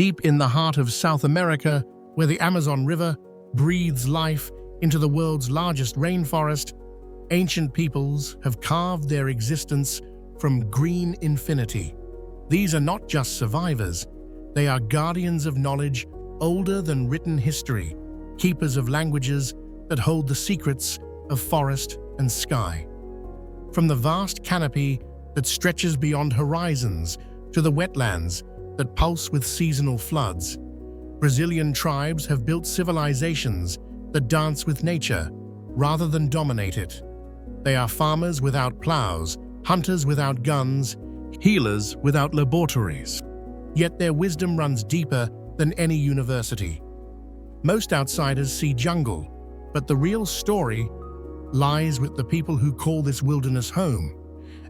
Deep in the heart of South America, where the Amazon River breathes life into the world's largest rainforest, ancient peoples have carved their existence from green infinity. These are not just survivors, they are guardians of knowledge older than written history, keepers of languages that hold the secrets of forest and sky. From the vast canopy that stretches beyond horizons to the wetlands that pulse with seasonal floods, Brazilian tribes have built civilizations that dance with nature rather than dominate it. They are farmers without plows, hunters without guns, healers without laboratories. Yet their wisdom runs deeper than any university. Most outsiders see jungle, but the real story lies with the people who call this wilderness home,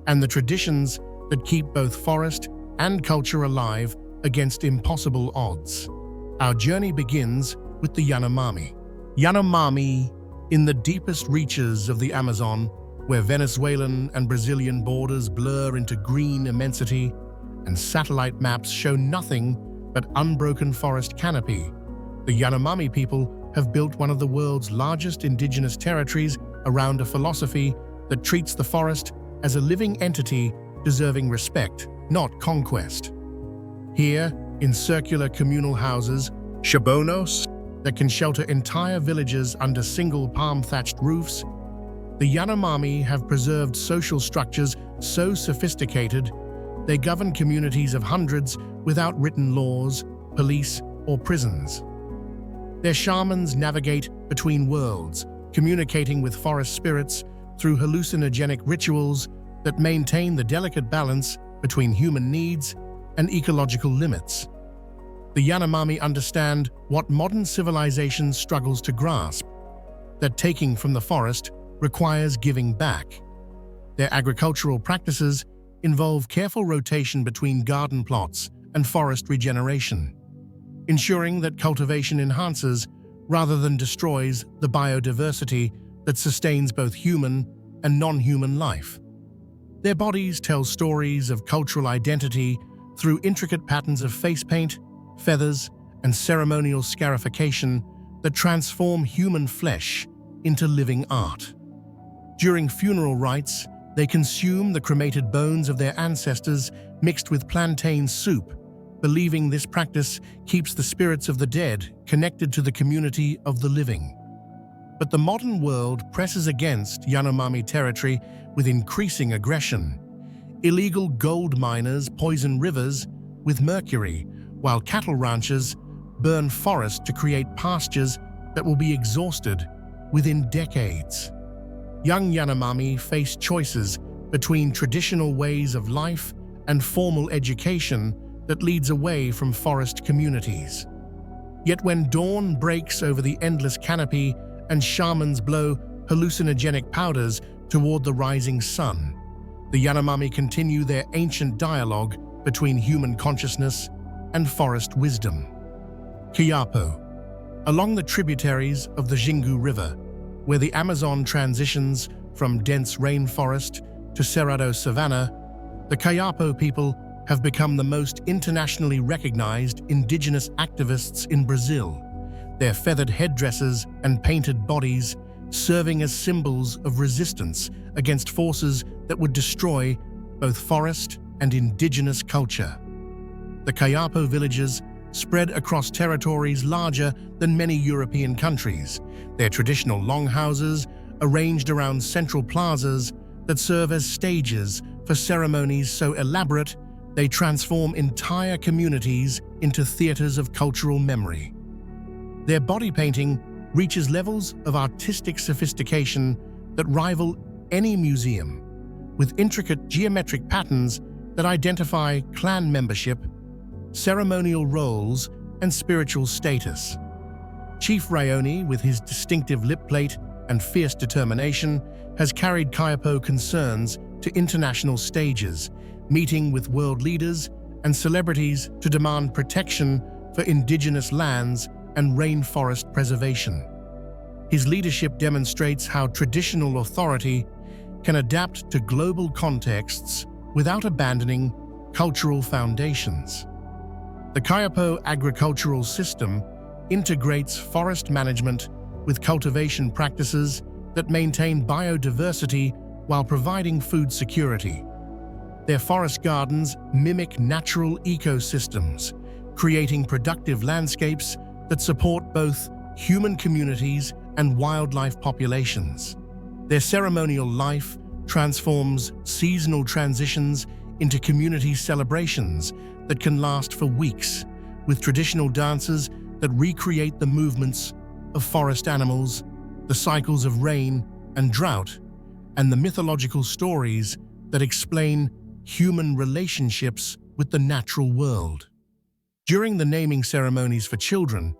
and the traditions that keep both forest and culture alive against impossible odds. Our journey begins with the Yanomami. Yanomami, in the deepest reaches of the Amazon, where Venezuelan and Brazilian borders blur into green immensity and satellite maps show nothing but unbroken forest canopy, the Yanomami people have built one of the world's largest indigenous territories around a philosophy that treats the forest as a living entity deserving respect, not conquest. Here, in circular communal houses, shabonos, that can shelter entire villages under single palm-thatched roofs, the Yanomami have preserved social structures so sophisticated they govern communities of hundreds without written laws, police, or prisons. Their shamans navigate between worlds, communicating with forest spirits through hallucinogenic rituals that maintain the delicate balance between human needs and ecological limits. The Yanomami understand what modern civilization struggles to grasp, that taking from the forest requires giving back. Their agricultural practices involve careful rotation between garden plots and forest regeneration, ensuring that cultivation enhances rather than destroys the biodiversity that sustains both human and non-human life. Their bodies tell stories of cultural identity through intricate patterns of face paint, feathers, and ceremonial scarification that transform human flesh into living art. During funeral rites, they consume the cremated bones of their ancestors mixed with plantain soup, believing this practice keeps the spirits of the dead connected to the community of the living. But the modern world presses against Yanomami territory with increasing aggression. Illegal gold miners poison rivers with mercury, while cattle ranchers burn forests to create pastures that will be exhausted within decades. Young Yanomami face choices between traditional ways of life and formal education that leads away from forest communities. Yet when dawn breaks over the endless canopy and shamans blow hallucinogenic powders toward the rising sun, the Yanomami continue their ancient dialogue between human consciousness and forest wisdom. Kayapo. Along the tributaries of the Xingu River, where the Amazon transitions from dense rainforest to cerrado savanna, the Kayapo people have become the most internationally recognized indigenous activists in Brazil, their feathered headdresses and painted bodies serving as symbols of resistance against forces that would destroy both forest and indigenous culture. The Kayapo villages spread across territories larger than many European countries, their traditional longhouses arranged around central plazas that serve as stages for ceremonies so elaborate they transform entire communities into theaters of cultural memory. Their body painting reaches levels of artistic sophistication that rival any museum, with intricate geometric patterns that identify clan membership, ceremonial roles, and spiritual status. Chief Rayoni, with his distinctive lip plate and fierce determination, has carried Kayapo concerns to international stages, meeting with world leaders and celebrities to demand protection for indigenous lands and rainforest preservation. His leadership demonstrates how traditional authority can adapt to global contexts without abandoning cultural foundations. The Kayapo agricultural system integrates forest management with cultivation practices that maintain biodiversity while providing food security. Their forest gardens mimic natural ecosystems, creating productive landscapes that support both human communities and wildlife populations. Their ceremonial life transforms seasonal transitions into community celebrations that can last for weeks, with traditional dances that recreate the movements of forest animals, the cycles of rain and drought, and the mythological stories that explain human relationships with the natural world. During the naming ceremonies for children,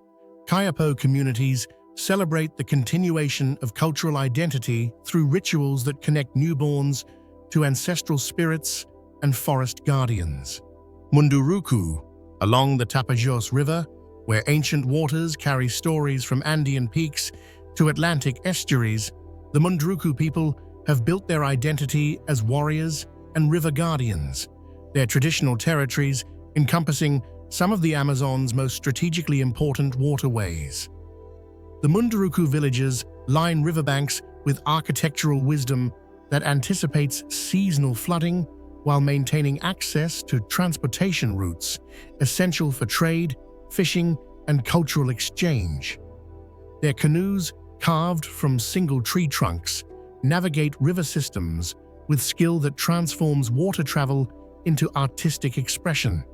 Kayapo communities celebrate the continuation of cultural identity through rituals that connect newborns to ancestral spirits and forest guardians. Munduruku, along the Tapajos River, where ancient waters carry stories from Andean peaks to Atlantic estuaries, the Munduruku people have built their identity as warriors and river guardians, their traditional territories encompassing some of the Amazon's most strategically important waterways. The Munduruku villages line riverbanks with architectural wisdom that anticipates seasonal flooding while maintaining access to transportation routes essential for trade, fishing, and cultural exchange. Their canoes, carved from single tree trunks, navigate river systems with skill that transforms water travel into artistic expression.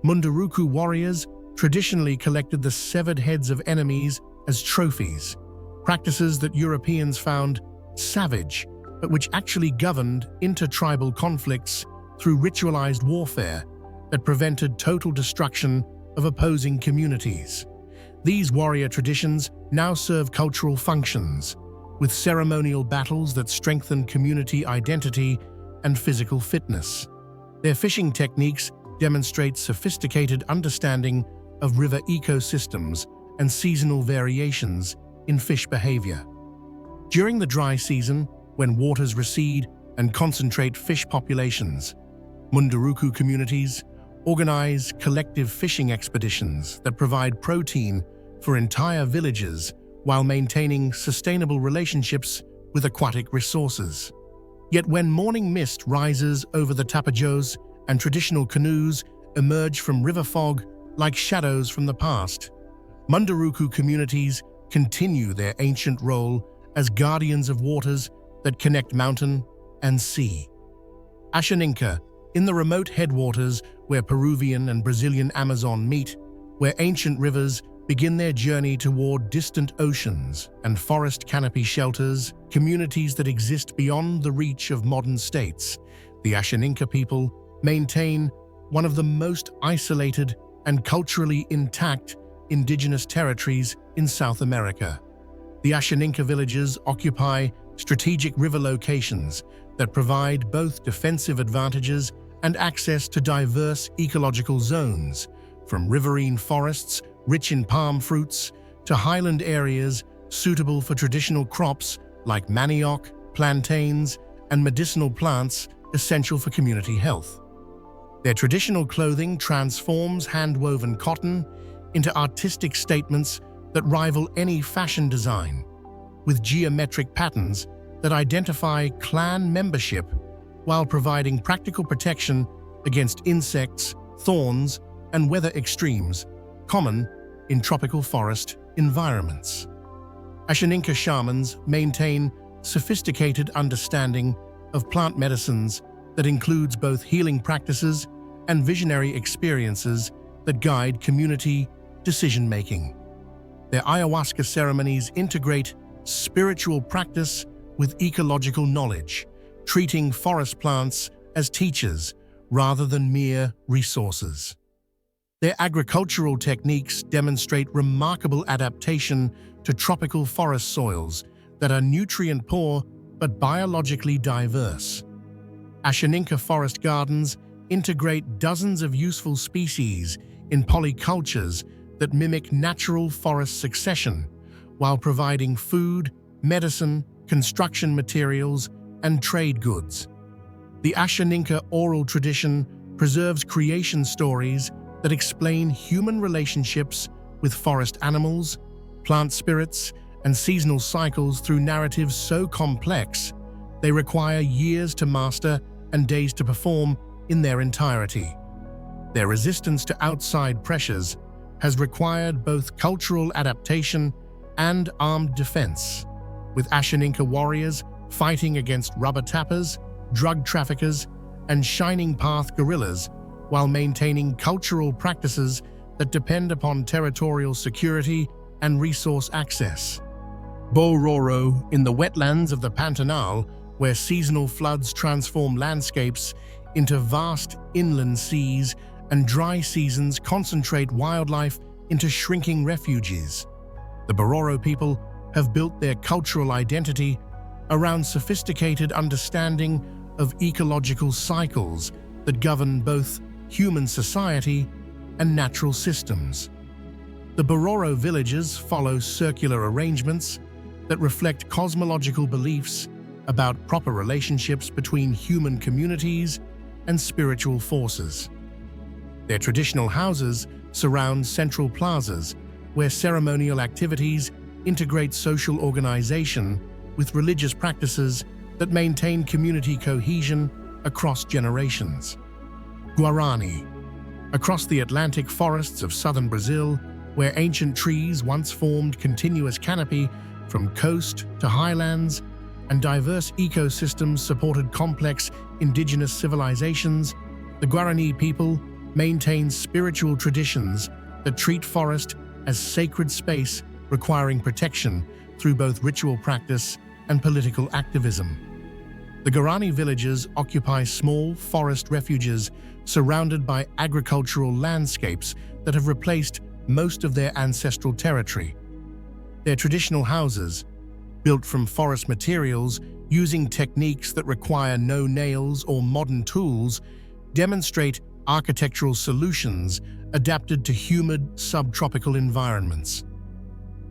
Munduruku warriors traditionally collected the severed heads of enemies as trophies, practices that Europeans found savage, but which actually governed intertribal conflicts through ritualized warfare that prevented total destruction of opposing communities. These warrior traditions now serve cultural functions, with ceremonial battles that strengthen community identity and physical fitness. Their fishing techniques demonstrate sophisticated understanding of river ecosystems and seasonal variations in fish behavior. During the dry season, when waters recede and concentrate fish populations, Munduruku communities organize collective fishing expeditions that provide protein for entire villages while maintaining sustainable relationships with aquatic resources. Yet when morning mist rises over the Tapajos and traditional canoes emerge from river fog like shadows from the past, Munduruku communities continue their ancient role as guardians of waters that connect mountain and sea. Asheninka, in the remote headwaters where Peruvian and Brazilian Amazon meet, where ancient rivers begin their journey toward distant oceans and forest canopy shelters, communities that exist beyond the reach of modern states, the Asheninka people maintain one of the most isolated and culturally intact indigenous territories in South America. The Asheninka villages occupy strategic river locations that provide both defensive advantages and access to diverse ecological zones, from riverine forests rich in palm fruits to highland areas suitable for traditional crops like manioc, plantains, and medicinal plants essential for community health. Their traditional clothing transforms hand-woven cotton into artistic statements that rival any fashion design, with geometric patterns that identify clan membership while providing practical protection against insects, thorns, and weather extremes common in tropical forest environments. Asheninka shamans maintain sophisticated understanding of plant medicines that includes both healing practices and visionary experiences that guide community decision-making. Their ayahuasca ceremonies integrate spiritual practice with ecological knowledge, treating forest plants as teachers rather than mere resources. Their agricultural techniques demonstrate remarkable adaptation to tropical forest soils that are nutrient-poor but biologically diverse. Asheninka forest gardens integrate dozens of useful species in polycultures that mimic natural forest succession, while providing food, medicine, construction materials, and trade goods. The Asheninka oral tradition preserves creation stories that that explain human relationships with forest animals, plant spirits, and seasonal cycles through narratives so complex they require years to master and days to perform in their entirety. Their resistance to outside pressures has required both cultural adaptation and armed defense, with Asheninka warriors fighting against rubber tappers, drug traffickers, and shining path guerrillas while maintaining cultural practices that depend upon territorial security and resource access. Bororo, in the wetlands of the Pantanal, where seasonal floods transform landscapes into vast inland seas and dry seasons concentrate wildlife into shrinking refuges. The Bororo people have built their cultural identity around sophisticated understanding of ecological cycles that govern both human society and natural systems. The Bororo villages follow circular arrangements that reflect cosmological beliefs about proper relationships between human communities and spiritual forces. Their traditional houses surround central plazas where ceremonial activities integrate social organization with religious practices that maintain community cohesion across generations. Guarani, across the Atlantic forests of southern Brazil, where ancient trees once formed continuous canopy from coast to highlands, and diverse ecosystems supported complex indigenous civilizations, the Guarani people maintain spiritual traditions that treat forest as sacred space requiring protection through both ritual practice and political activism. The Guarani villages occupy small forest refuges surrounded by agricultural landscapes that have replaced most of their ancestral territory. Their traditional houses, built from forest materials using techniques that require no nails or modern tools, demonstrate architectural solutions adapted to humid subtropical environments.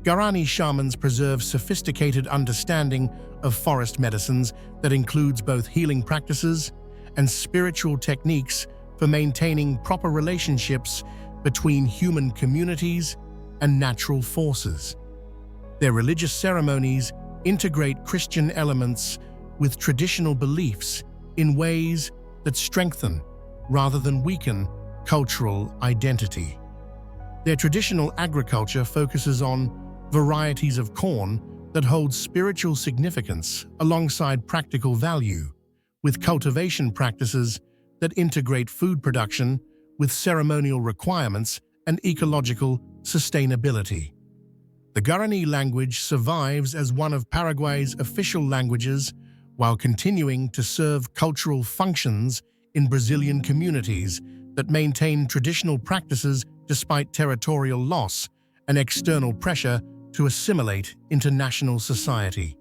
Guarani shamans preserve sophisticated understanding of forest medicines that includes both healing practices and spiritual techniques for maintaining proper relationships between human communities and natural forces. Their religious ceremonies integrate Christian elements with traditional beliefs in ways that strengthen, rather than weaken, cultural identity. Their traditional agriculture focuses on varieties of corn that hold spiritual significance alongside practical value, with cultivation practices that integrate food production with ceremonial requirements and ecological sustainability. The Guarani language survives as one of Paraguay's official languages while continuing to serve cultural functions in Brazilian communities that maintain traditional practices despite territorial loss and external pressure to assimilate into national society.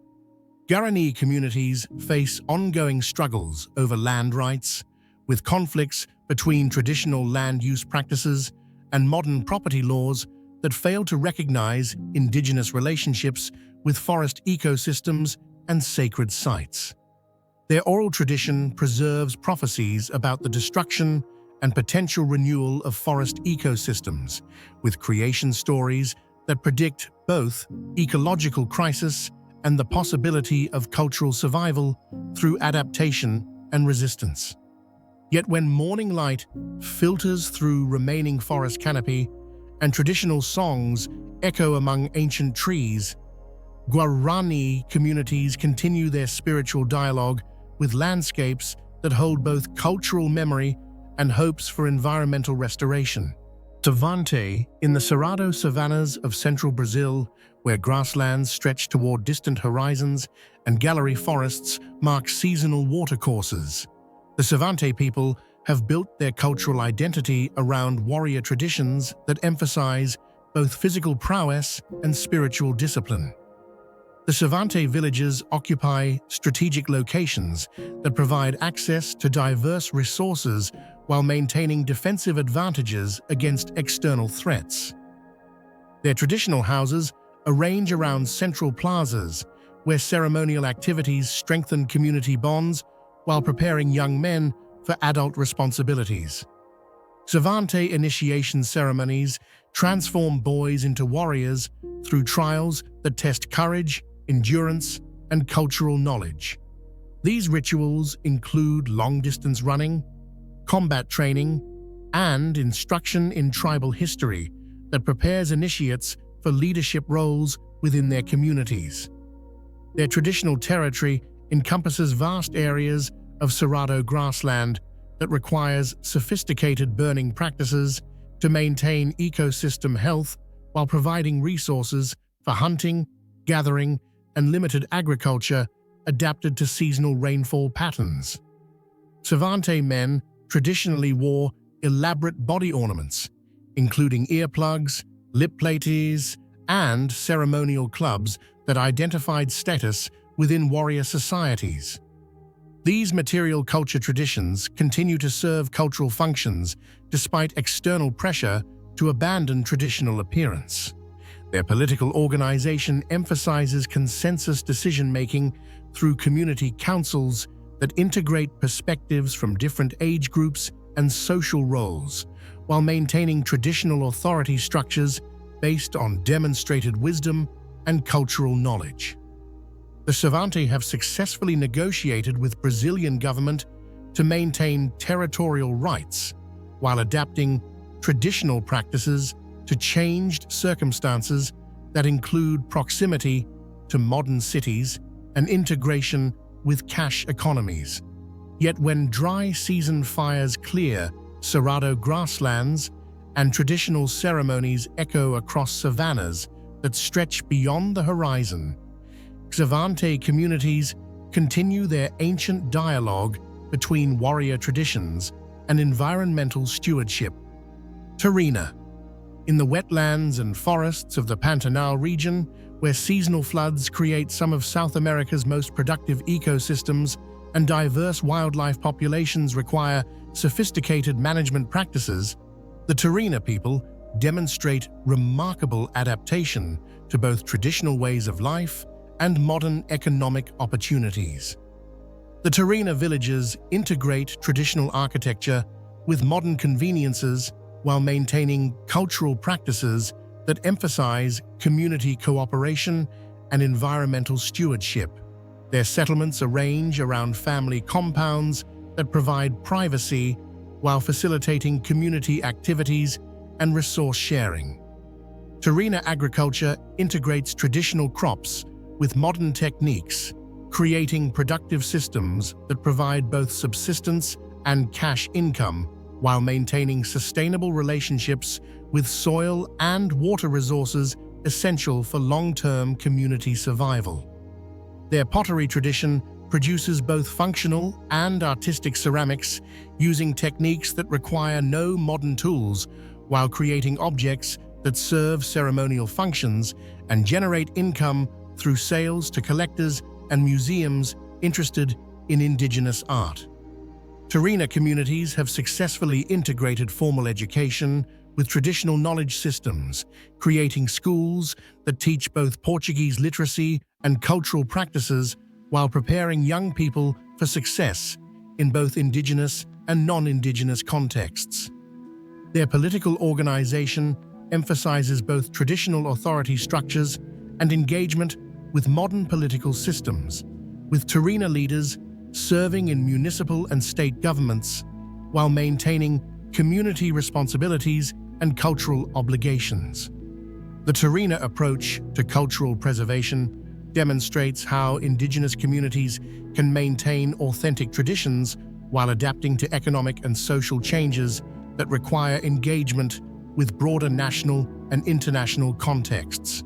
Guarani communities face ongoing struggles over land rights, with conflicts between traditional land use practices and modern property laws that fail to recognize indigenous relationships with forest ecosystems and sacred sites. Their oral tradition preserves prophecies about the destruction and potential renewal of forest ecosystems, with creation stories that predict both ecological crisis and the possibility of cultural survival through adaptation and resistance. Yet when morning light filters through remaining forest canopy and traditional songs echo among ancient trees, Guarani communities continue their spiritual dialogue with landscapes that hold both cultural memory and hopes for environmental restoration. Xavante, in the Cerrado savannas of central Brazil, where grasslands stretch toward distant horizons and gallery forests mark seasonal watercourses. The Xavante people have built their cultural identity around warrior traditions that emphasize both physical prowess and spiritual discipline. The Xavante villages occupy strategic locations that provide access to diverse resources while maintaining defensive advantages against external threats. Their traditional houses arrange around central plazas, where ceremonial activities strengthen community bonds while preparing young men for adult responsibilities. Xavante initiation ceremonies transform boys into warriors through trials that test courage, endurance, and cultural knowledge. These rituals include long-distance running, combat training, and instruction in tribal history that prepares initiates for leadership roles within their communities. Their traditional territory encompasses vast areas of cerrado grassland that requires sophisticated burning practices to maintain ecosystem health while providing resources for hunting, gathering, and limited agriculture adapted to seasonal rainfall patterns. Xavante men traditionally wore elaborate body ornaments, including earplugs, lip plates, and ceremonial clubs that identified status within warrior societies. These material culture traditions continue to serve cultural functions despite external pressure to abandon traditional appearance. Their political organization emphasizes consensus decision-making through community councils that integrate perspectives from different age groups and social roles, while maintaining traditional authority structures based on demonstrated wisdom and cultural knowledge. The Xavante have successfully negotiated with Brazilian government to maintain territorial rights while adapting traditional practices to changed circumstances that include proximity to modern cities and integration with cash economies. Yet when dry season fires clear cerrado grasslands and traditional ceremonies echo across savannas that stretch beyond the horizon, Xavante communities continue their ancient dialogue between warrior traditions and environmental stewardship. Terena. In the wetlands and forests of the Pantanal region, where seasonal floods create some of South America's most productive ecosystems and diverse wildlife populations require sophisticated management practices, the Terena people demonstrate remarkable adaptation to both traditional ways of life and modern economic opportunities. The Terena villages integrate traditional architecture with modern conveniences while maintaining cultural practices that emphasize community cooperation and environmental stewardship. Their settlements arrange around family compounds that provide privacy while facilitating community activities and resource sharing. Terena agriculture integrates traditional crops with modern techniques, creating productive systems that provide both subsistence and cash income while maintaining sustainable relationships with soil and water resources essential for long-term community survival. Their pottery tradition produces both functional and artistic ceramics using techniques that require no modern tools while creating objects that serve ceremonial functions and generate income through sales to collectors and museums interested in indigenous art. Terena communities have successfully integrated formal education with traditional knowledge systems, creating schools that teach both Portuguese literacy and cultural practices while preparing young people for success in both indigenous and non-indigenous contexts. Their political organization emphasizes both traditional authority structures and engagement with modern political systems, with Terena leaders serving in municipal and state governments while maintaining community responsibilities and cultural obligations. The Terena approach to cultural preservation demonstrates how indigenous communities can maintain authentic traditions while adapting to economic and social changes that require engagement with broader national and international contexts.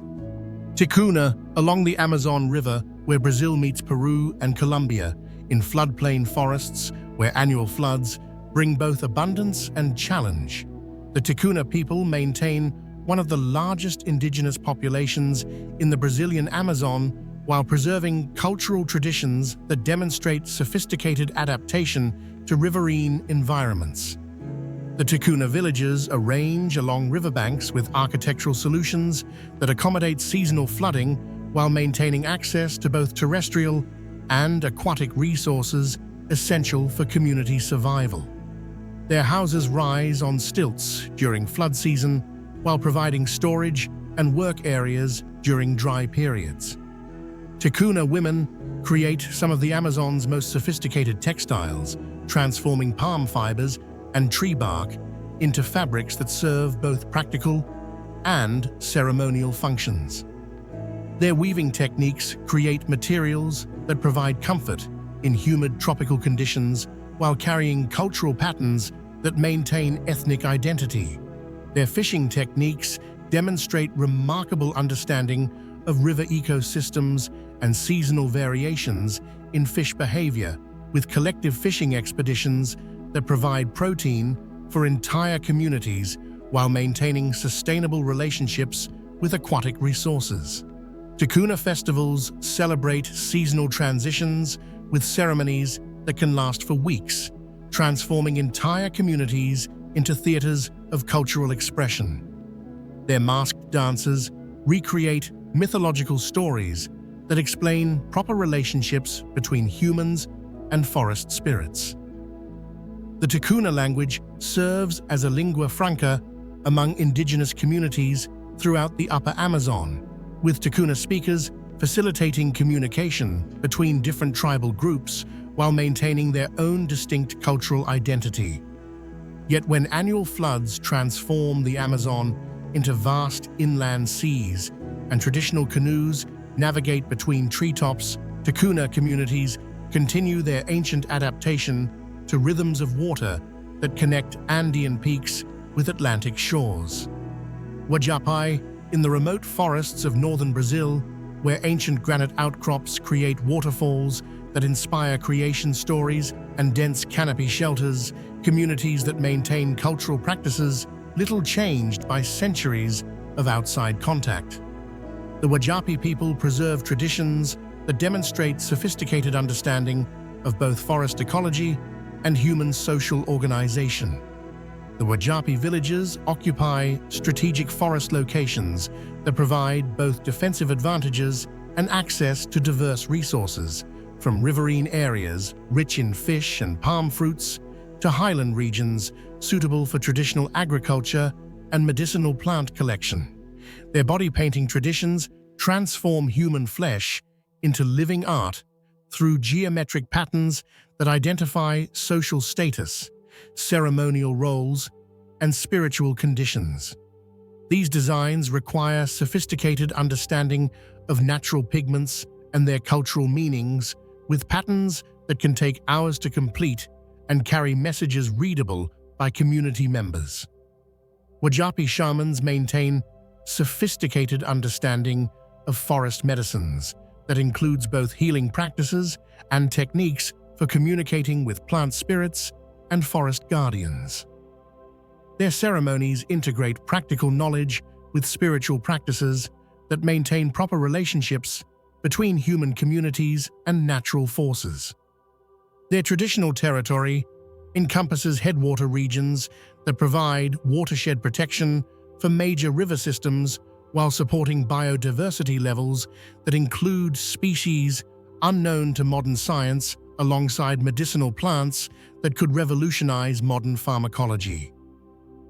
Tikuna, along the Amazon River, where Brazil meets Peru and Colombia, in floodplain forests where annual floods bring both abundance and challenge. The Tikuna people maintain one of the largest indigenous populations in the Brazilian Amazon while preserving cultural traditions that demonstrate sophisticated adaptation to riverine environments. The Tikuna villages arrange along riverbanks with architectural solutions that accommodate seasonal flooding while maintaining access to both terrestrial and aquatic resources essential for community survival. Their houses rise on stilts during flood season while providing storage and work areas during dry periods. Tikuna women create some of the Amazon's most sophisticated textiles, transforming palm fibers and tree bark into fabrics that serve both practical and ceremonial functions. Their weaving techniques create materials that provide comfort in humid tropical conditions while carrying cultural patterns that maintain ethnic identity. Their fishing techniques demonstrate remarkable understanding of river ecosystems and seasonal variations in fish behavior, with collective fishing expeditions that provide protein for entire communities while maintaining sustainable relationships with aquatic resources. Tikuna festivals celebrate seasonal transitions with ceremonies that can last for weeks, transforming entire communities into theaters of cultural expression. Their masked dances recreate mythological stories that explain proper relationships between humans and forest spirits. The Tikuna language serves as a lingua franca among indigenous communities throughout the Upper Amazon, with Tikuna speakers facilitating communication between different tribal groups while maintaining their own distinct cultural identity. Yet when annual floods transform the Amazon into vast inland seas and traditional canoes navigate between treetops, Tikuna communities continue their ancient adaptation to rhythms of water that connect Andean peaks with Atlantic shores. Wajapi, in the remote forests of northern Brazil, where ancient granite outcrops create waterfalls that inspire creation stories and dense canopy shelters, communities that maintain cultural practices little changed by centuries of outside contact. The Wajapi people preserve traditions that demonstrate sophisticated understanding of both forest ecology and human social organization. The Wajapi villages occupy strategic forest locations that provide both defensive advantages and access to diverse resources, from riverine areas rich in fish and palm fruits to highland regions suitable for traditional agriculture and medicinal plant collection. Their body painting traditions transform human flesh into living art through geometric patterns that identify social status, ceremonial roles, and spiritual conditions. These designs require sophisticated understanding of natural pigments and their cultural meanings, with patterns that can take hours to complete and carry messages readable by community members. Wajapi shamans maintain sophisticated understanding of forest medicines that includes both healing practices and techniques for communicating with plant spirits and forest guardians. Their ceremonies integrate practical knowledge with spiritual practices that maintain proper relationships between human communities and natural forces. Their traditional territory encompasses headwater regions that provide watershed protection for major river systems while supporting biodiversity levels that include species unknown to modern science alongside medicinal plants that could revolutionize modern pharmacology.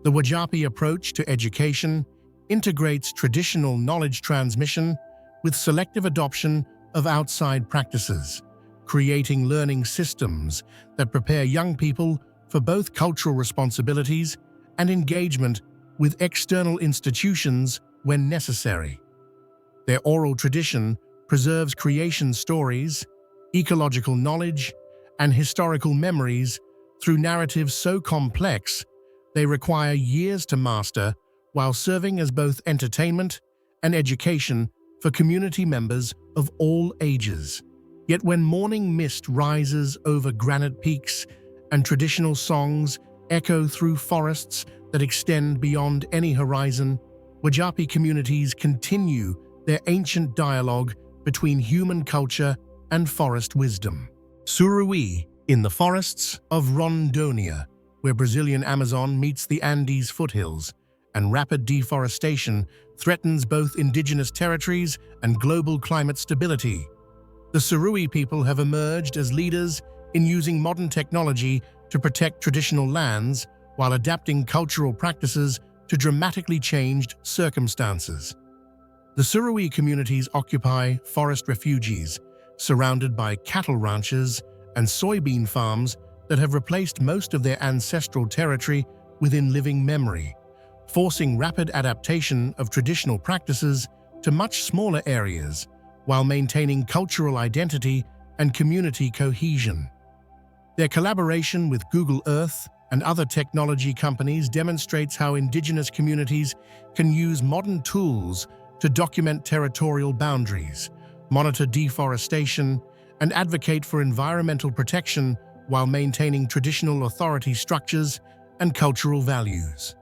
The Wajapi approach to education integrates traditional knowledge transmission with selective adoption of outside practices, creating learning systems that prepare young people for both cultural responsibilities and engagement with external institutions when necessary. Their oral tradition preserves creation stories, ecological knowledge, and historical memories through narratives so complex they require years to master, while serving as both entertainment and education for community members of all ages. Yet when morning mist rises over granite peaks and traditional songs echo through forests that extend beyond any horizon, Wajapi communities continue their ancient dialogue between human culture and forest wisdom. Surui, in the forests of Rondônia, where Brazilian Amazon meets the Andes foothills, and rapid deforestation threatens both indigenous territories and global climate stability. The Surui people have emerged as leaders in using modern technology to protect traditional lands while adapting cultural practices to dramatically changed circumstances. The Surui communities occupy forest refuges, surrounded by cattle ranches and soybean farms that have replaced most of their ancestral territory within living memory, forcing rapid adaptation of traditional practices to much smaller areas while maintaining cultural identity and community cohesion. Their collaboration with Google Earth and other technology companies demonstrates how indigenous communities can use modern tools to document territorial boundaries, monitor deforestation, and advocate for environmental protection while maintaining traditional authority structures and cultural values.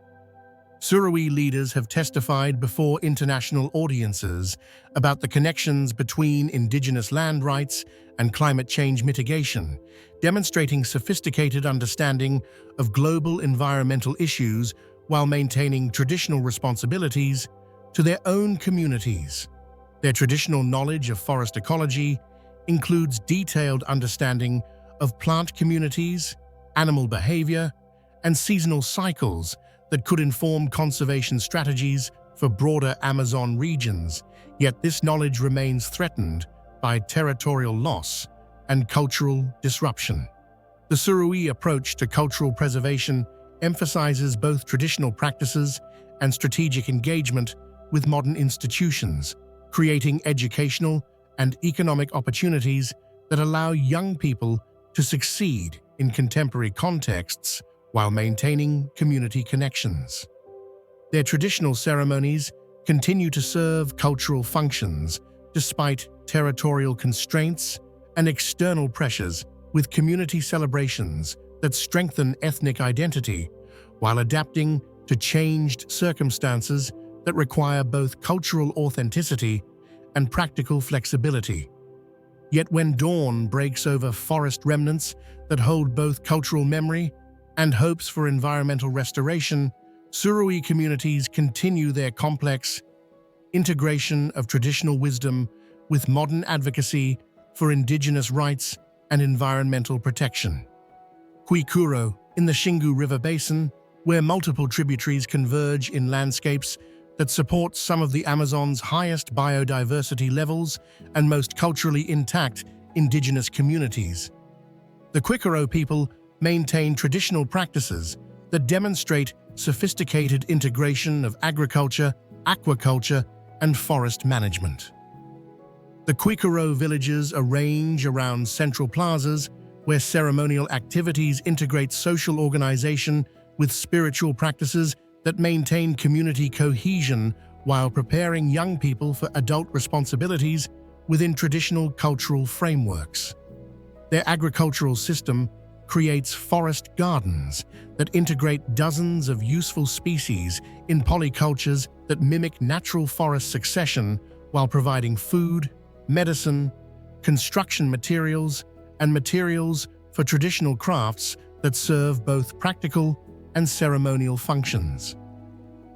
Surui leaders have testified before international audiences about the connections between indigenous land rights and climate change mitigation, demonstrating sophisticated understanding of global environmental issues while maintaining traditional responsibilities to their own communities. Their traditional knowledge of forest ecology includes detailed understanding of plant communities, animal behavior, and seasonal cycles that could inform conservation strategies for broader Amazon regions, yet this knowledge remains threatened by territorial loss and cultural disruption. The Surui approach to cultural preservation emphasizes both traditional practices and strategic engagement with modern institutions, creating educational and economic opportunities that allow young people to succeed in contemporary contexts while maintaining community connections. Their traditional ceremonies continue to serve cultural functions despite territorial constraints and external pressures, with community celebrations that strengthen ethnic identity while adapting to changed circumstances that require both cultural authenticity and practical flexibility. Yet when dawn breaks over forest remnants that hold both cultural memory and hopes for environmental restoration, Surui communities continue their complex integration of traditional wisdom with modern advocacy for indigenous rights and environmental protection. Quuro, in the Xingu River Basin, where multiple tributaries converge in landscapes that support some of the Amazon's highest biodiversity levels and most culturally intact indigenous communities. The Quuro people maintain traditional practices that demonstrate sophisticated integration of agriculture, aquaculture, and forest management. The Quuro villages arrange around central plazas where ceremonial activities integrate social organization with spiritual practices that maintain community cohesion while preparing young people for adult responsibilities within traditional cultural frameworks. Their agricultural system creates forest gardens that integrate dozens of useful species in polycultures that mimic natural forest succession while providing food, medicine, construction materials, and materials for traditional crafts that serve both practical and ceremonial functions.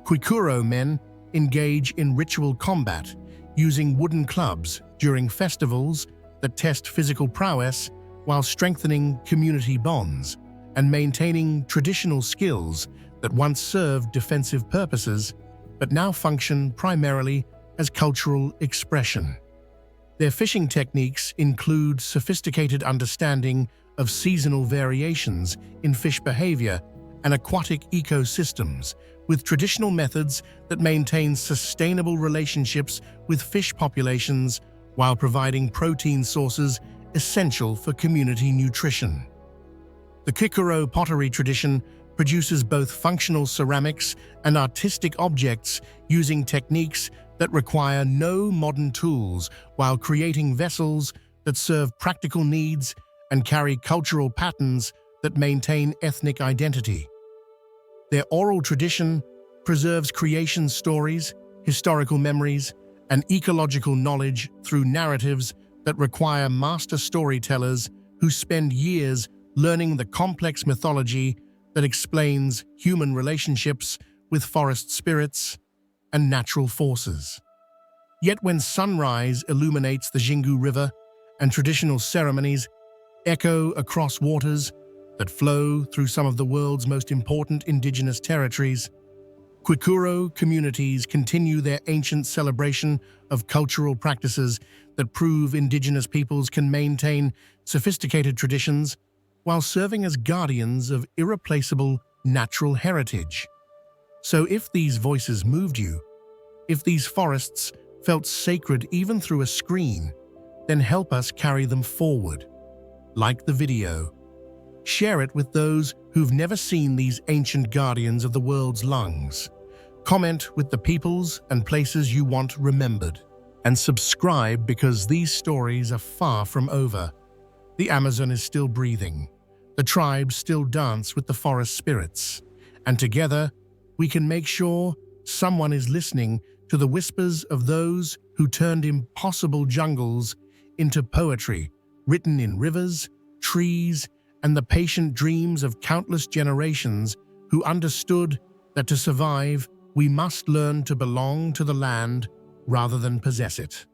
Quuro men engage in ritual combat using wooden clubs during festivals that test physical prowess while strengthening community bonds and maintaining traditional skills that once served defensive purposes but now function primarily as cultural expression. Their fishing techniques include sophisticated understanding of seasonal variations in fish behavior and aquatic ecosystems, with traditional methods that maintain sustainable relationships with fish populations while providing protein sources essential for community nutrition. The Quuro pottery tradition produces both functional ceramics and artistic objects using techniques that require no modern tools while creating vessels that serve practical needs and carry cultural patterns that maintain ethnic identity. Their oral tradition preserves creation stories, historical memories, and ecological knowledge through narratives that require master storytellers who spend years learning the complex mythology that explains human relationships with forest spirits and natural forces. Yet when sunrise illuminates the Xingu River and traditional ceremonies echo across waters, that flow through some of the world's most important indigenous territories. Quuro communities continue their ancient celebration of cultural practices that prove indigenous peoples can maintain sophisticated traditions while serving as guardians of irreplaceable natural heritage. So if these voices moved you, if these forests felt sacred even through a screen, then help us carry them forward. Like the video. Share it with those who've never seen these ancient guardians of the world's lungs. Comment with the peoples and places you want remembered. And subscribe because these stories are far from over. The Amazon is still breathing. The tribes still dance with the forest spirits. And together, we can make sure someone is listening to the whispers of those who turned impossible jungles into poetry, written in rivers, trees, and the patient dreams of countless generations who understood that to survive, we must learn to belong to the land rather than possess it.